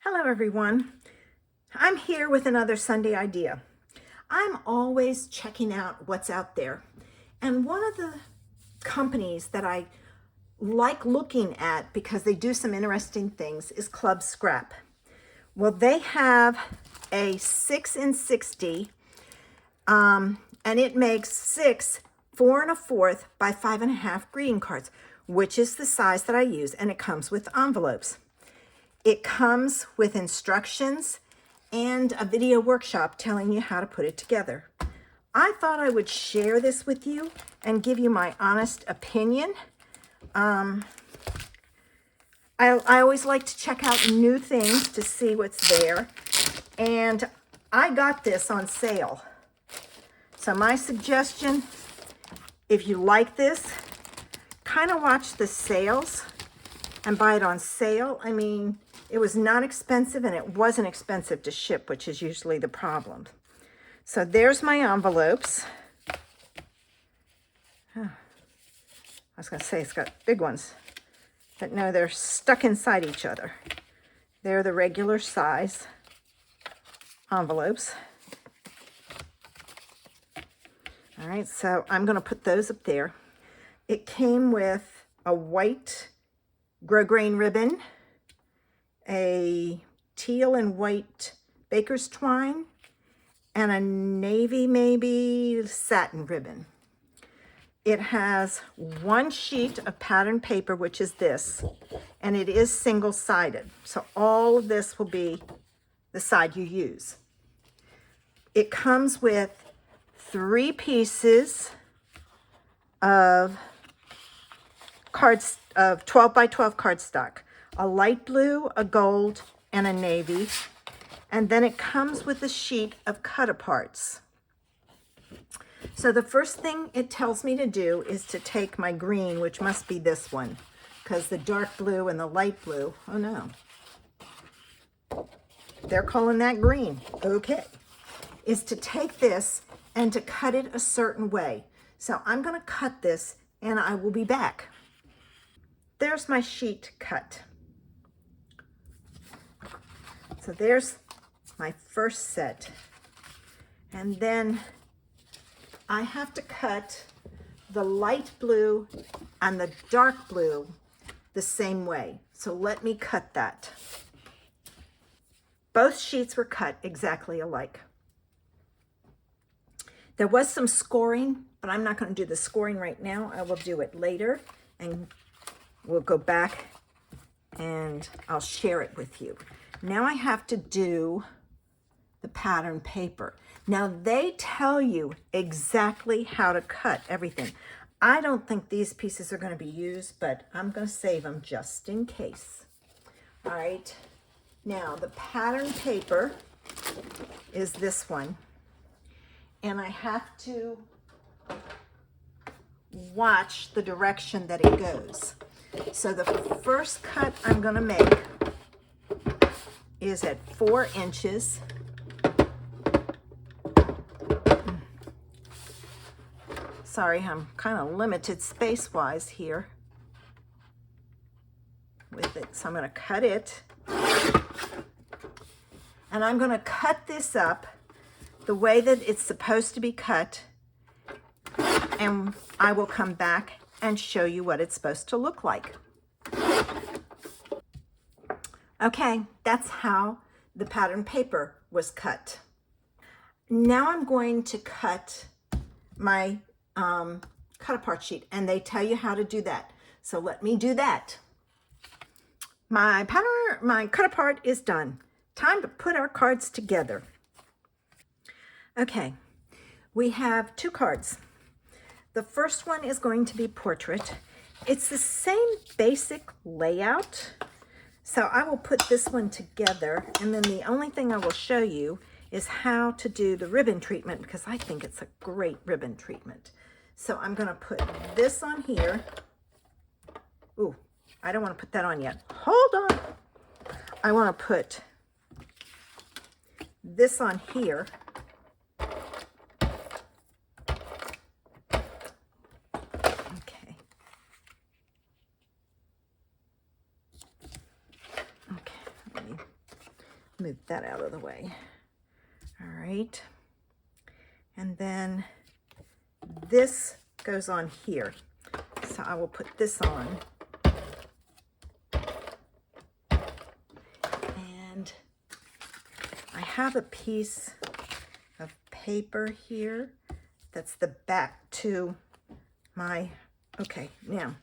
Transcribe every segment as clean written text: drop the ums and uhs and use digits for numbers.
Hello everyone. I'm here with another Sunday idea. I'm always checking out what's out there. And one of the companies that I like looking at because they do some interesting things is Club Scrap. Well, they have a 6 in 60 and it makes 6 4 1/4 by 5.5 greeting cards, which is the size that I use, and it comes with envelopes. It comes with instructions and a video workshop telling you how to put it together. I thought I would share this with you and give you my honest opinion. I always like to check out new things to see what's there. And I got this on sale. So my suggestion, if you like this, kind of watch the sales and buy it on sale. I mean, it was not expensive and it wasn't expensive to ship, which is usually the problem. So there's my envelopes. I was going to say it's got big ones, but no, they're stuck inside each other. They're the regular size envelopes. All right, so I'm going to put those up there. It came with a white grosgrain ribbon, a teal and white baker's twine, and a navy maybe satin ribbon. It has one sheet of pattern paper, which is this, and it is single-sided. So all of this will be the side you use. It comes with 3 pieces of cards of 12 by 12 cardstock, a light blue, a gold, and a navy. And then it comes with a sheet of cut-aparts. So the first thing it tells me to do is to take my green, which must be this one, because the dark blue and the light blue, oh no, they're calling that green, okay, is to take this and to cut it a certain way. So I'm going to cut this and I will be back. There's my sheet cut. So there's my first set. And then I have to cut the light blue and the dark blue the same way. So let me cut that. Both sheets were cut exactly alike. There was some scoring, but I'm not going to do the scoring right now. I will do it later, and we'll go back and I'll share it with you. Now I have to do the pattern paper. Now they tell you exactly how to cut everything. I don't think these pieces are going to be used, but I'm going to save them just in case. All right. Now the pattern paper is this one. And I have to watch the direction that it goes. So the first cut I'm going to make is at 4 inches. Sorry, I'm kind of limited space-wise here with it. So I'm going to cut it. And I'm going to cut this up the way that it's supposed to be cut, and I will come back and show you what it's supposed to look like. Okay, that's how the pattern paper was cut. Now I'm going to cut my cut-apart sheet, and they tell you how to do that. So let me do that. My cut-apart is done. Time to put our cards together. Okay, we have 2 cards. The first one is going to be portrait. It's the same basic layout. So I will put this one together, and then the only thing I will show you is how to do the ribbon treatment, because I think it's a great ribbon treatment. So I'm going to put this on here. Ooh, I don't want to put that on yet. Hold on. I want to put this on here. move that out of the way. All right. And then this goes on here. So I will put this on. And I have a piece of paper here that's the back to my, okay, now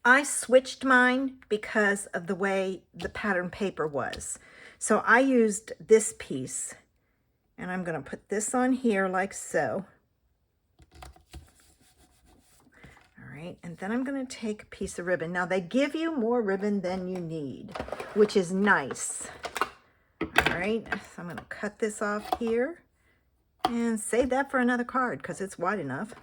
I switched mine because of the way the pattern paper was. So I used this piece, and I'm going to put this on here like so. All right, and then I'm going to take a piece of ribbon. Now they give you more ribbon than you need, which is nice. All right, so I'm going to cut this off here and save that for another card because it's wide enough.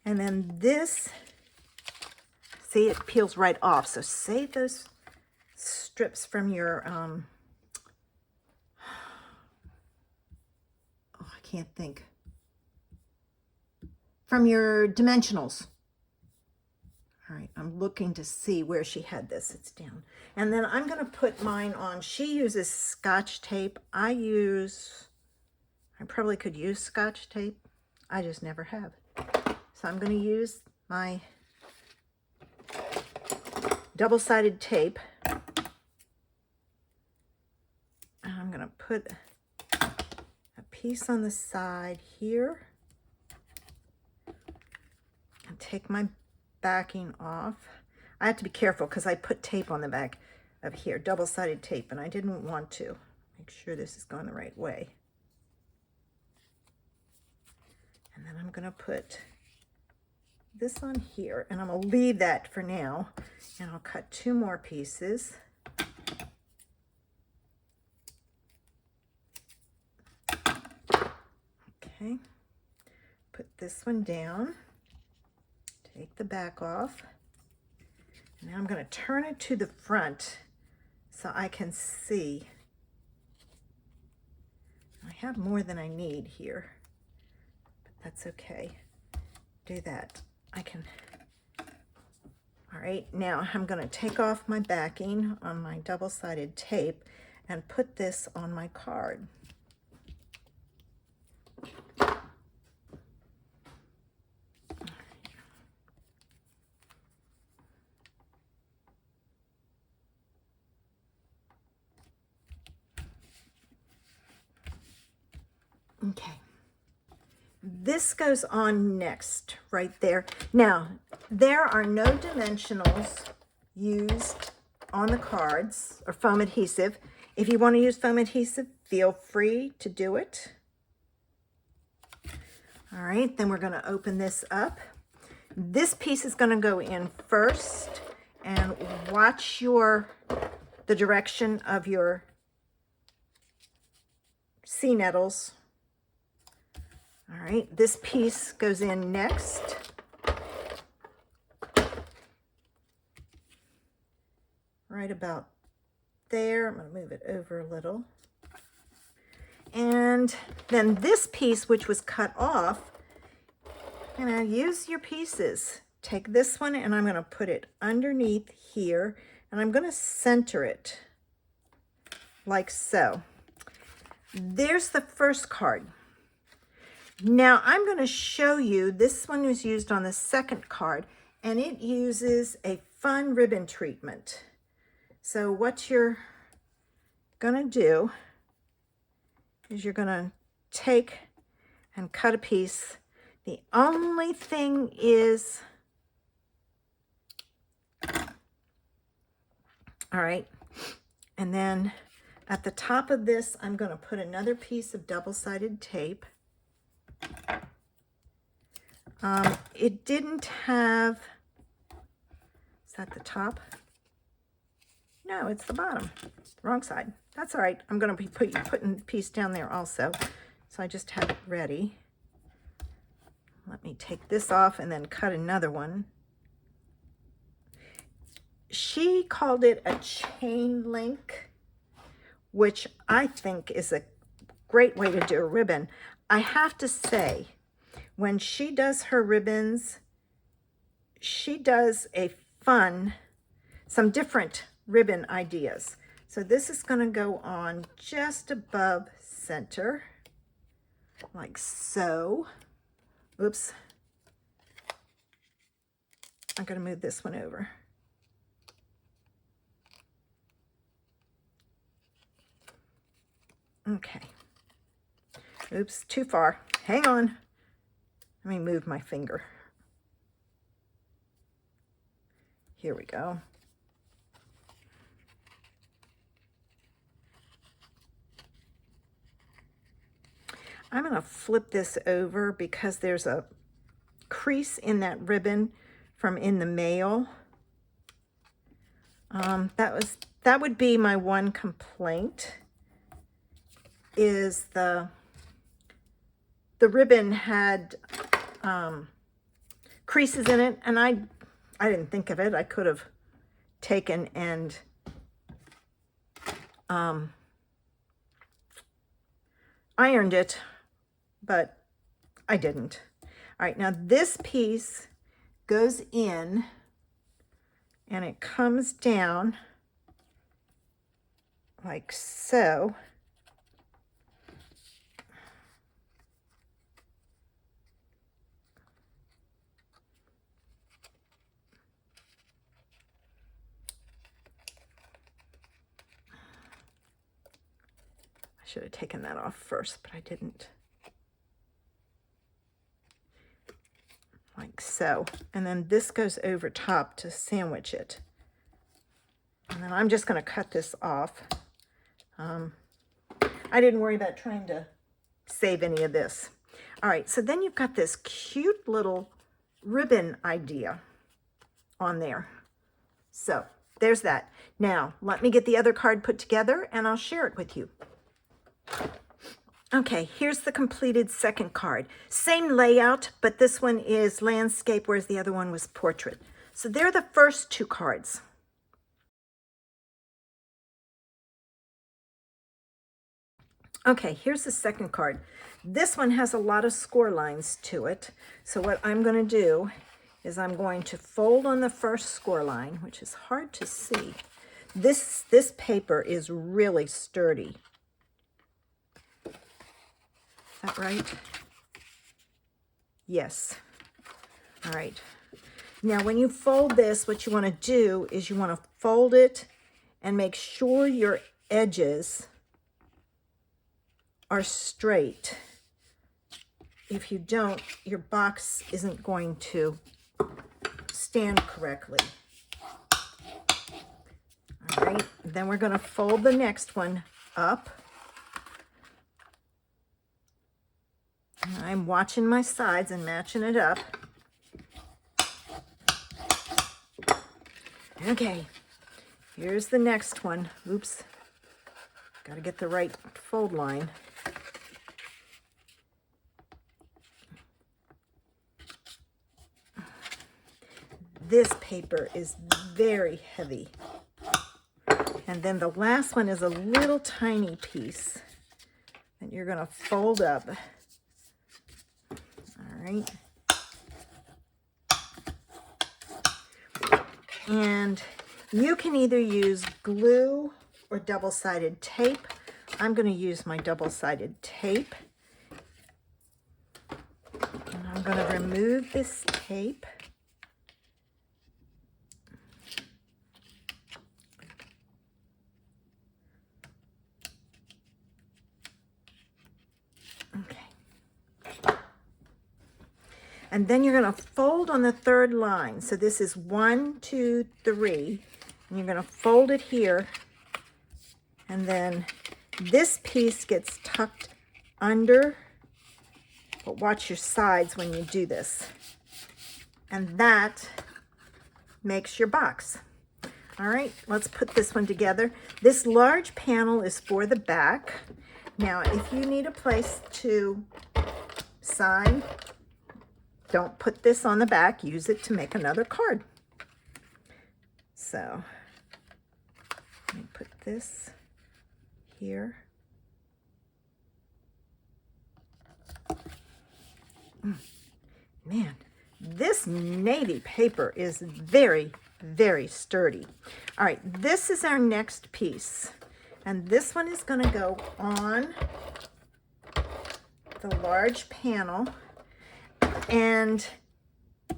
And then this, see, it peels right off. So save those strips from your, oh, I can't think. From your dimensionals. All right, I'm looking to see where she had this. It's down. And then I'm going to put mine on. She uses Scotch tape. I probably could use Scotch tape. I just never have. So I'm going to use my double-sided tape. And I'm going to put a piece on the side here and take my backing off. I have to be careful because I put tape on the back of here, double-sided tape, and I didn't want to. Make sure this is going the right way. And then I'm going to put this on here, and I'm going to leave that for now, and I'll cut 2 more pieces. Okay, put this one down, take the back off. Now I'm going to turn it to the front so I can see. I have more than I need here, but that's okay. Do that. I can. All right, now I'm going to take off my backing on my double-sided tape and put this on my card. Okay, this goes on next, right there. Now, there are no dimensionals used on the cards or foam adhesive. If you want to use foam adhesive, feel free to do it. All right, then we're going to open this up. This piece is going to go in first, and watch the direction of your sea nettles. All right, this piece goes in next. Right about there. I'm going to move it over a little. And then this piece, which was cut off, and I use your pieces. Take this one, and I'm going to put it underneath here, and I'm going to center it like so. There's the first card. Now I'm going to show you, this one was used on the second card, and it uses a fun ribbon treatment. So what you're going to do is you're going to take and cut a piece. The only thing is, all right, and then at the top of this, I'm going to put another piece of double-sided tape. It didn't have, is that the top? No, it's the bottom, wrong side. That's all right. I'm going to be putting the piece down there also. So I just have it ready. Let me take this off and then cut another one. She called it a chain link, which I think is a great way to do a ribbon. I have to say, when she does her ribbons, she does some different ribbon ideas. So this is going to go on just above center, like so. Oops. I'm going to move this one over. Okay. Oops, too far. Hang on. Let me move my finger. Here we go. I'm going to flip this over because there's a crease in that ribbon from in the mail. That would be my one complaint, is the ribbon had creases in it, and I didn't think of it. I could have taken and ironed it, but I didn't. All right, now this piece goes in and it comes down like so. I should have taken that off first, but I didn't. Like so. And then this goes over top to sandwich it. And then I'm just going to cut this off. I didn't worry about trying to save any of this. All right, so then you've got this cute little ribbon idea on there. So there's that. Now, let me get the other card put together and I'll share it with you. Okay, here's the completed second card. Same layout, but this one is landscape, whereas the other one was portrait. So they're the first two cards. Okay, here's the second card. This one has a lot of score lines to it. So what I'm going to do is I'm going to fold on the first score line, which is hard to see. This paper is really sturdy. Is that right? Yes. All right. Now, when you fold this, what you want to do is you want to fold it and make sure your edges are straight. If you don't, your box isn't going to stand correctly. All right. Then we're going to fold the next one up. I'm watching my sides and matching it up. Okay, here's the next one. Oops, got to get the right fold line. This paper is very heavy. And then the last one is a little tiny piece that you're going to fold up. All right. And you can either use glue or double-sided tape. I'm going to use my double-sided tape. And I'm going to remove this tape. And then you're going to fold on the third line. So this is 1, 2, 3. And you're going to fold it here. And then this piece gets tucked under. But watch your sides when you do this. And that makes your box. All right, let's put this one together. This large panel is for the back. Now, if you need a place to sign, don't put this on the back. Use it to make another card. So, let me put this here. Man, this navy paper is very, very sturdy. All right, this is our next piece. And this one is going to go on the large panel. And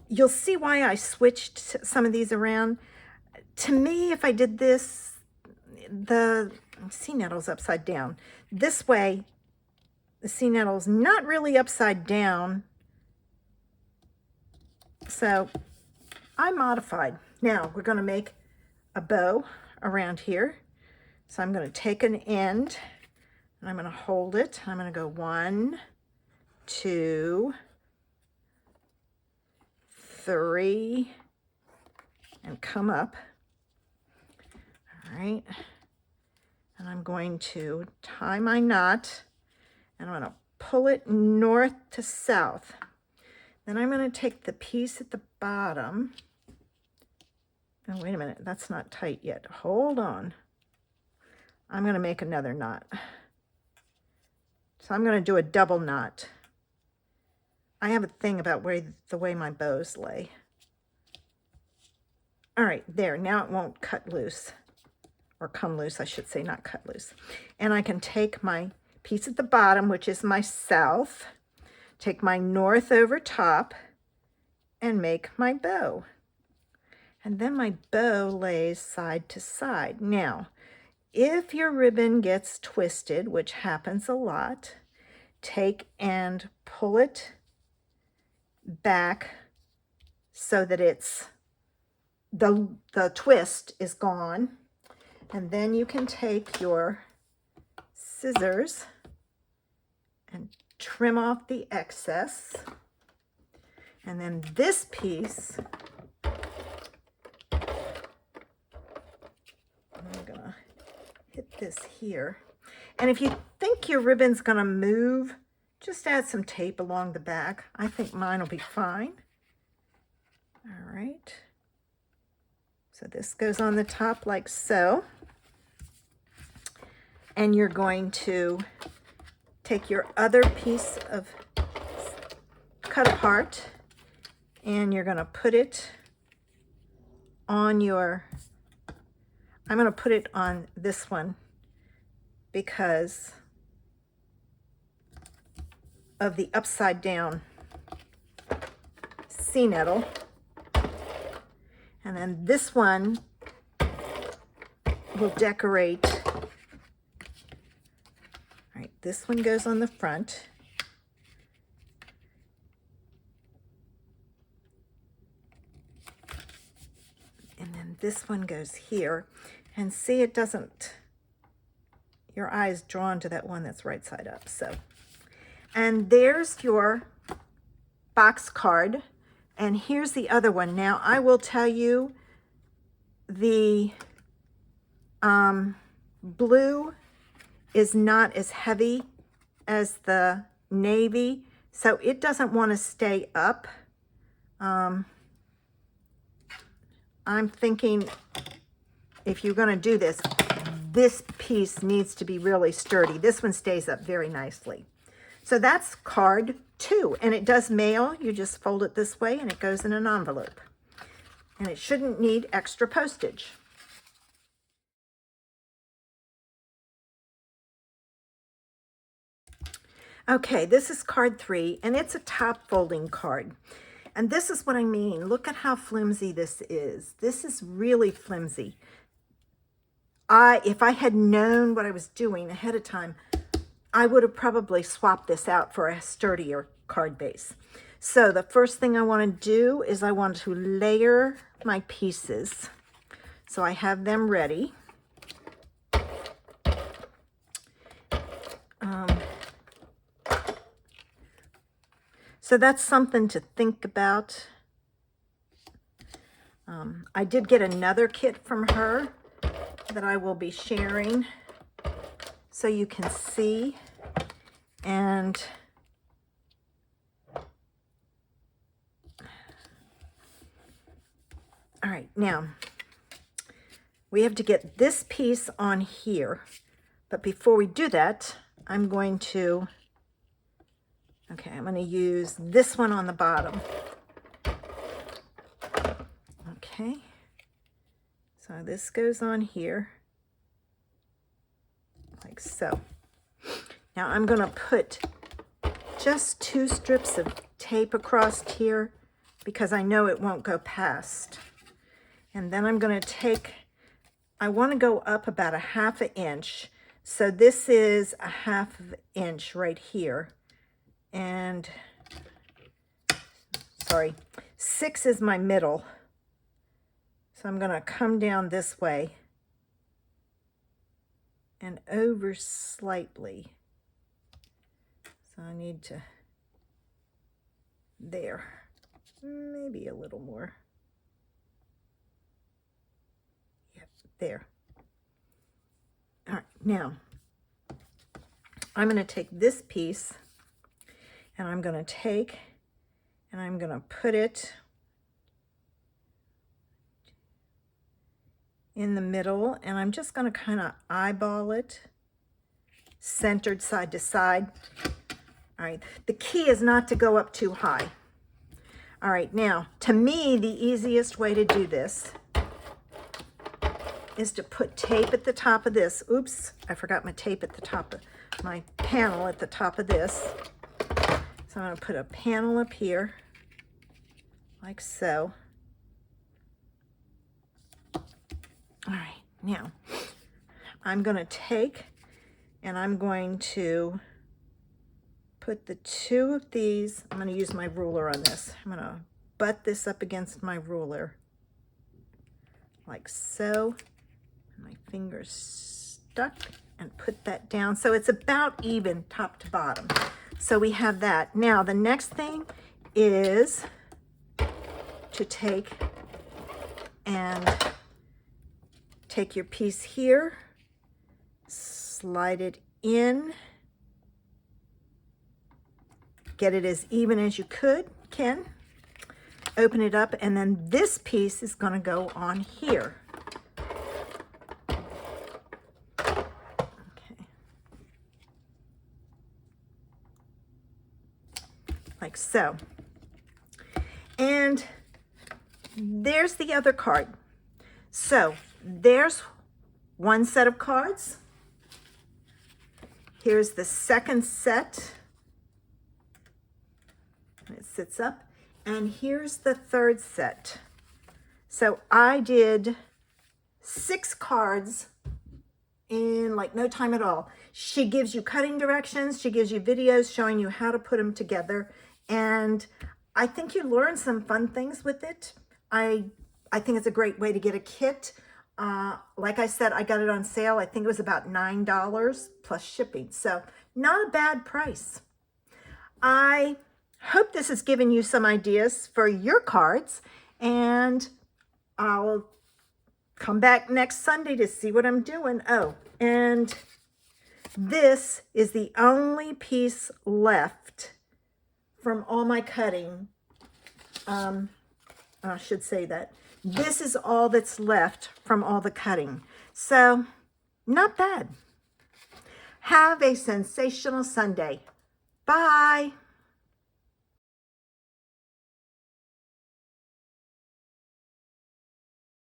you'll see why I switched some of these around. To me, if I did this, the sea nettle's upside down. This way, the sea nettle's not really upside down. So I modified. Now we're going to make a bow around here. So I'm going to take an end and I'm going to hold it. I'm going to go 1, 2, 3, and come up. All right. And I'm going to tie my knot and I'm going to pull it north to south. Then I'm going to take the piece at the bottom. Oh, wait a minute. That's not tight yet. Hold on. I'm going to make another knot. So I'm going to do a double knot. I have a thing about the way my bows lay. All right, there. Now it won't cut loose. Or come loose, I should say, not cut loose. And I can take my piece at the bottom, which is my south, take my north over top, and make my bow. And then my bow lays side to side. Now, if your ribbon gets twisted, which happens a lot, take and pull it back so that it's the twist is gone. And then you can take your scissors and trim off the excess. And then this piece, I'm gonna hit this here. And if you think your ribbon's gonna move, just add some tape along the back. I think mine will be fine. All right. So this goes on the top like so. And you're going to take your other piece of cut apart and you're going to put it on your, I'm going to put it on this one because of the upside down sea nettle. And then this one will decorate. All right, this one goes on the front. And then this one goes here. And see, it doesn't, your eye is drawn to that one that's right side up. So, and there's your box card. And here's the other one. Now, I will tell you, the blue is not as heavy as the navy, so it doesn't want to stay up. I'm thinking if you're going to do this, this piece needs to be really sturdy. This one stays up very nicely. So that's card 2, and it does mail. You just fold it this way and it goes in an envelope. And it shouldn't need extra postage. Okay, this is card 3, and it's a top folding card. And this is what I mean. Look at how flimsy this is. This is really flimsy. If I had known what I was doing ahead of time, I would have probably swapped this out for a sturdier card base. So the first thing I want to do is I want to layer my pieces. So I have them ready. So that's something to think about. I did get another kit from her that I will be sharing so you can see. And all right, now we have to get this piece on here. But before we do that, I'm going to use this one on the bottom. Okay, so this goes on here. so. Now I'm going to put just 2 strips of tape across here because I know it won't go past. And then I'm going to take, I want to go up about 1/2 inch. So this is 1/2 inch right here. And, sorry, 6 is my middle. So I'm going to come down this way and over slightly. So I need to, there, maybe a little more. Yep, there. All right, now I'm going to take this piece and I'm going to take and I'm going to put it in the middle, and I'm just going to kind of eyeball it, centered side to side. All right, the key is not to go up too high. All right, now, to me, the easiest way to do this is to put tape at the top of this. Oops, I forgot my tape at the top of my panel at the top of this. So I'm going to put a panel up here, like so. All right, now I'm going to take and I'm going to put the 2 of these. I'm going to use my ruler on this. I'm going to butt this up against my ruler like so. My fingers stuck, and put that down so it's about even top to bottom. So we have that. Now the next thing is to take your piece here, slide it in, get it as even as you can, open it up, and then this piece is going to go on here. Okay. Like so. And there's the other card. So there's one set of cards. Here's the second set. It sits up. And here's the third set. So I did 6 cards in like no time at all. She gives you cutting directions. She gives you videos showing you how to put them together. And I think you learn some fun things with it. I think it's a great way to get a kit. Like I said, I got it on sale. I think it was about $9 plus shipping. So not a bad price. I hope this has given you some ideas for your cards, and I'll come back next Sunday to see what I'm doing. Oh, and this is the only piece left from all my cutting. I should say that. This is all that's left from all the cutting. So, not bad. Have a sensational Sunday. Bye.